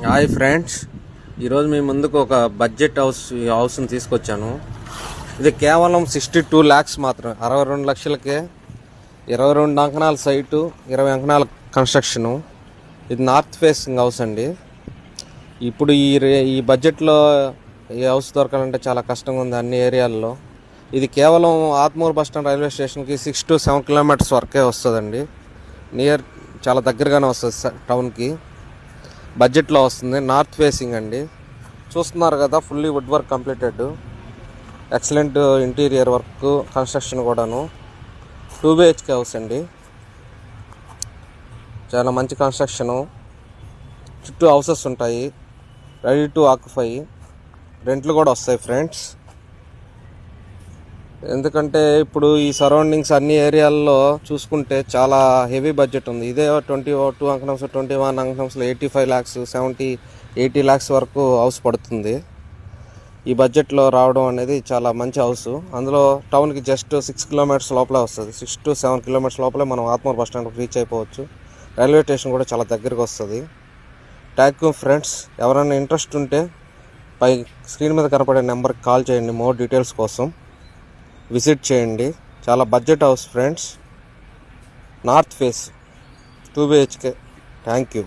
Hi friends, ఈరోజు మీ ముందుకు ఒక బడ్జెట్ హౌస్ని తీసుకొచ్చాను. ఇది కేవలం 62 lakhs మాత్రమే. 62 లక్షలకే 22 అంకణాల సైటు, 20 అంకణాల కన్స్ట్రక్షను. ఇది నార్త్ ఫేసింగ్ హౌస్ అండి. ఇప్పుడు ఈ బడ్జెట్లో ఈ హౌస్ దొరకాలంటే చాలా కష్టంగా ఉంది అన్ని ఏరియాల్లో. ఇది కేవలం ఆత్మూరు బస్టాండ్ రైల్వే స్టేషన్కి 6 to 7 kilometers వరకే వస్తుందండి. చాలా దగ్గరగానే వస్తుంది టౌన్కి. బడ్జెట్లో వస్తుంది. నార్త్ ఫేసింగ్ అండి. చూస్తున్నారు కదా, fully wood work completed. Excellent interior work, construction కూడాను. 2 BHK హౌస్ అండి. చాలా మంచి కన్స్ట్రక్షను. చుట్టూ హౌసెస్ ఉంటాయి, రెడీ టు ఆక్యుపై. రెంట్లు కూడా వస్తాయి ఫ్రెండ్స్. ఎందుకంటే ఇప్పుడు ఈ సరౌండింగ్స్ అన్ని ఏరియాల్లో చూసుకుంటే చాలా హెవీ బడ్జెట్ ఉంది. ఇదే 22 అంకణంస్, 21 అంకణంస్లో 85 lakhs, 70-80 lakhs వరకు హౌస్ పడుతుంది. ఈ బడ్జెట్లో రావడం అనేది చాలా మంచి హౌస్. అందులో టౌన్కి జస్ట్ 6 kilometers లోపలే వస్తుంది. 6 to 7 kilometers లోపలే మనం ఆత్మూరు బస్ స్టాండ్కి రీచ్ అయిపోవచ్చు. రైల్వే స్టేషన్ కూడా చాలా దగ్గరికి వస్తుంది. Thank you friends. ఎవరైనా ఇంట్రెస్ట్ ఉంటే పై స్క్రీన్ మీద కనపడే నెంబర్కి కాల్ చేయండి. మోర్ డీటెయిల్స్ కోసం విజిట్ చేయండి. చాలా budget house friends. North face, 2 BHK. Thank you.